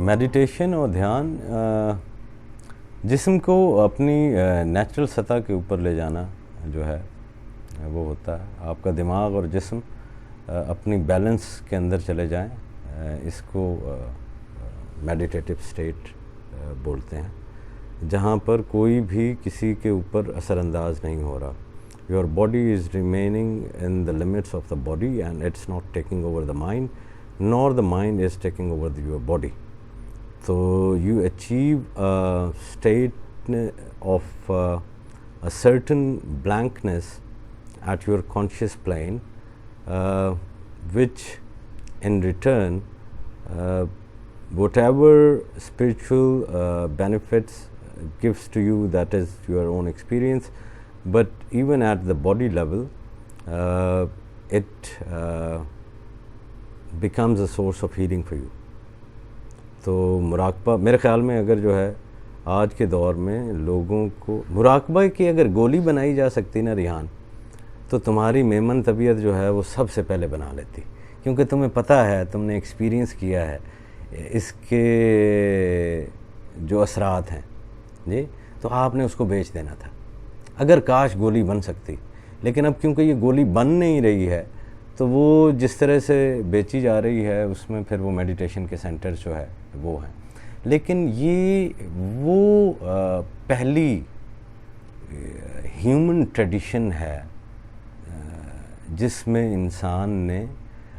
Meditation اور دھیان جسم کو اپنی نیچرل سطح کے اوپر لے جانا جو ہے وہ ہوتا ہے. آپ کا دماغ اور جسم اپنی بیلنس کے اندر چلے جائیں, اس کو میڈیٹیٹو اسٹیٹ بولتے ہیں, جہاں پر کوئی بھی کسی کے اوپر اثر انداز نہیں ہو رہا. Your body is remaining in the limits of the body and it's not taking over the mind, nor the mind is taking over your body. So you achieve a state of a certain blankness at your conscious plane, which in return whatever spiritual benefits gives to you, that is your own experience. But even at the body level, it becomes a source of healing for you. تو مراقبہ میرے خیال میں اگر جو ہے آج کے دور میں لوگوں کو مراقبہ کی اگر گولی بنائی جا سکتی نا ریحان, تو تمہاری میمن طبیعت جو ہے وہ سب سے پہلے بنا لیتی, کیونکہ تمہیں پتہ ہے, تم نے ایکسپیرینس کیا ہے اس کے جو اثرات ہیں جی. تو آپ نے اس کو بیچ دینا تھا اگر کاش گولی بن سکتی. لیکن اب کیونکہ یہ گولی بن نہیں رہی ہے, تو وہ جس طرح سے بیچی جا رہی ہے اس میں پھر وہ میڈیٹیشن کے سینٹرز جو ہے وہ ہیں. لیکن یہ وہ پہلی ہیومن ٹریڈیشن ہے جس میں انسان نے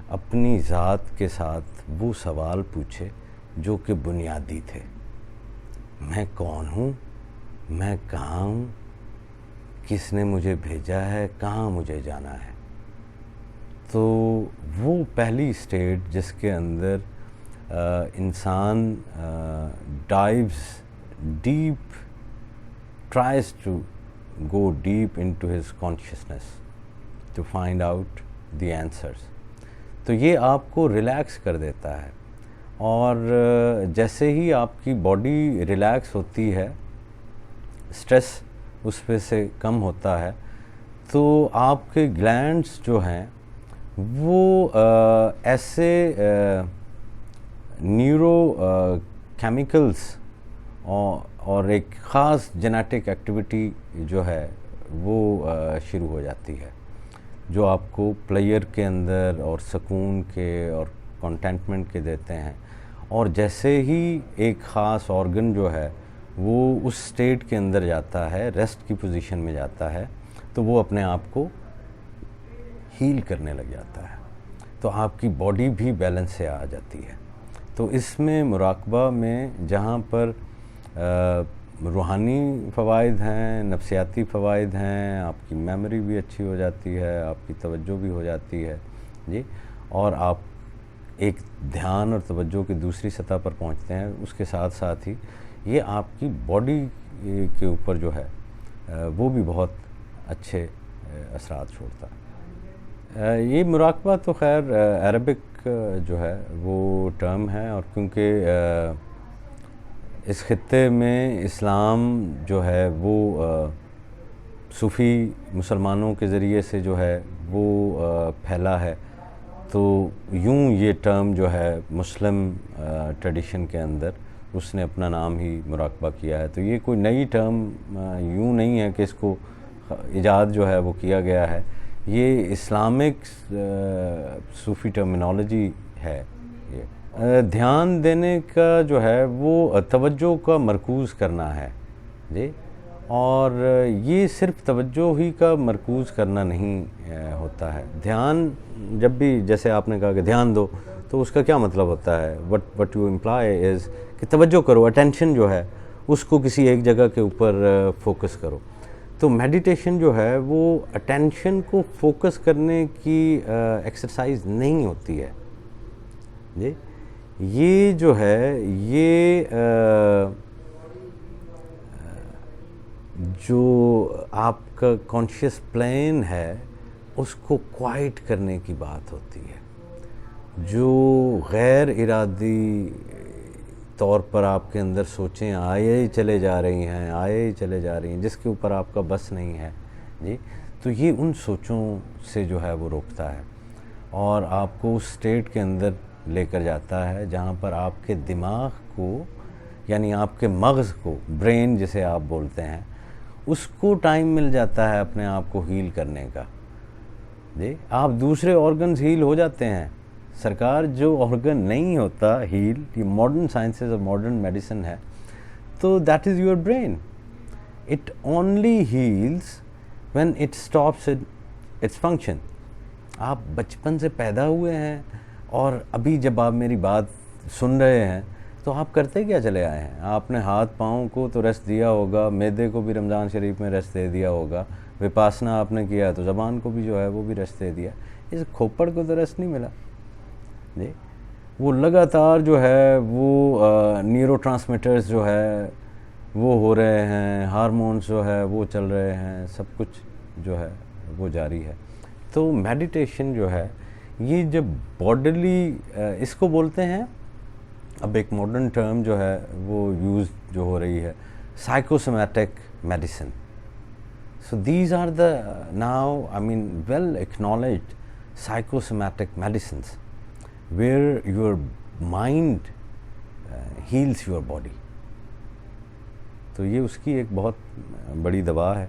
اپنی ذات کے ساتھ وہ سوال پوچھے جو کہ بنیادی تھے. میں کون ہوں, میں کہاں ہوں, کس نے مجھے بھیجا ہے, کہاں مجھے جانا ہے. تو وہ پہلی اسٹیٹ جس کے اندر انسان dives deep, tries to go deep into his consciousness to find out the answers. تو یہ آپ کو ریلیکس کر دیتا ہے, اور جیسے ہی آپ کی باڈی ریلیکس ہوتی ہے, اسٹریس اس پہ سے کم ہوتا ہے, تو آپ کے گلینڈز جو ہیں وہ ایسے نیورو کیمیکلز اور ایک خاص جینیٹک ایکٹیویٹی جو ہے وہ شروع ہو جاتی ہے, جو آپ کو پلیئر کے اندر اور سکون کے اور کنٹینٹمنٹ کے دیتے ہیں. اور جیسے ہی ایک خاص آرگن جو ہے وہ اس سٹیٹ کے اندر جاتا ہے, ریسٹ کی پوزیشن میں جاتا ہے, تو وہ اپنے آپ کو ہیل کرنے لگ جاتا ہے, تو آپ کی باڈی بھی بیلنس سے آ جاتی ہے. تو اس میں مراقبہ میں جہاں پر روحانی فوائد ہیں, نفسیاتی فوائد ہیں, آپ کی میموری بھی اچھی ہو جاتی ہے, آپ کی توجہ بھی ہو جاتی ہے جی, اور آپ ایک دھیان اور توجہ کی دوسری سطح پر پہنچتے ہیں. اس کے ساتھ ساتھ ہی یہ آپ کی باڈی کے اوپر جو ہے وہ بھی بہت اچھے اثرات چھوڑتا ہے. یہ مراقبہ تو خیر عربک جو ہے وہ ٹرم ہے, اور کیونکہ اس خطے میں اسلام جو ہے وہ صوفی مسلمانوں کے ذریعے سے جو ہے وہ پھیلا ہے, تو یوں یہ ٹرم جو ہے مسلم ٹریڈیشن کے اندر اس نے اپنا نام ہی مراقبہ کیا ہے. تو یہ کوئی نئی ٹرم یوں نہیں ہے کہ اس کو ایجاد جو ہے وہ کیا گیا ہے, یہ اسلامک صوفی ٹرمینالوجی ہے. یہ دھیان دینے کا جو ہے وہ توجہ کا مرکوز کرنا ہے جی, اور یہ صرف توجہ ہی کا مرکوز کرنا نہیں ہوتا ہے. دھیان جب بھی جیسے آپ نے کہا کہ دھیان دو, تو اس کا کیا مطلب ہوتا ہے, وٹ یو امپلائی از کہ توجہ کرو, اٹینشن جو ہے اس کو کسی ایک جگہ کے اوپر فوکس کرو. تو میڈیٹیشن جو ہے وہ اٹینشن کو فوکس کرنے کی ایکسرسائز نہیں ہوتی ہے جی. یہ جو ہے یہ جو آپ کا کانشیس پلین ہے اس کو کوائٹ کرنے کی بات ہوتی ہے. جو غیر ارادی طور پر آپ کے اندر سوچیں آئے ہی چلے جا رہی ہیں, جس کے اوپر آپ کا بس نہیں ہے جی, تو یہ ان سوچوں سے جو ہے وہ روکتا ہے, اور آپ کو اس سٹیٹ کے اندر لے کر جاتا ہے جہاں پر آپ کے دماغ کو یعنی آپ کے مغز کو برین جسے آپ بولتے ہیں اس کو ٹائم مل جاتا ہے اپنے آپ کو ہیل کرنے کا. جی آپ دوسرے آرگنز ہیل ہو جاتے ہیں. سرکار جو آرگن نہیں ہوتا ہیل, یہ ماڈرن سائنسز اور ماڈرن میڈیسن ہے, تو that is your brain. It only heals when it stops its function. آپ بچپن سے پیدا ہوئے ہیں اور ابھی جب آپ میری بات سن رہے ہیں تو آپ کرتے کیا چلے آئے ہیں؟ آپ نے ہاتھ پاؤں کو تو ریسٹ دیا ہوگا, معدے کو بھی رمضان شریف میں ریسٹ دے دیا ہوگا, وپاسنا آپ نے کیا تو زبان کو بھی جو ہے وہ بھی ریسٹ دے دیا. اس کھوپڑ کو تو ریسٹ نہیں ملا. جی وہ لگاتار جو ہے وہ نیورو ٹرانسمیٹرز جو ہے وہ ہو رہے ہیں, ہارمونز جو ہے وہ چل رہے ہیں, سب کچھ جو ہے وہ جاری ہے. تو میڈیٹیشن جو ہے یہ جب باڈلی اس کو بولتے ہیں, اب ایک ماڈرن ٹرم جو ہے وہ یوز جو ہو رہی ہے, psychosomatic medicine. So these are the now I mean well acknowledged psychosomatic medicines where your mind heals your body. تو یہ اس کی ایک بہت بڑی دوا ہے.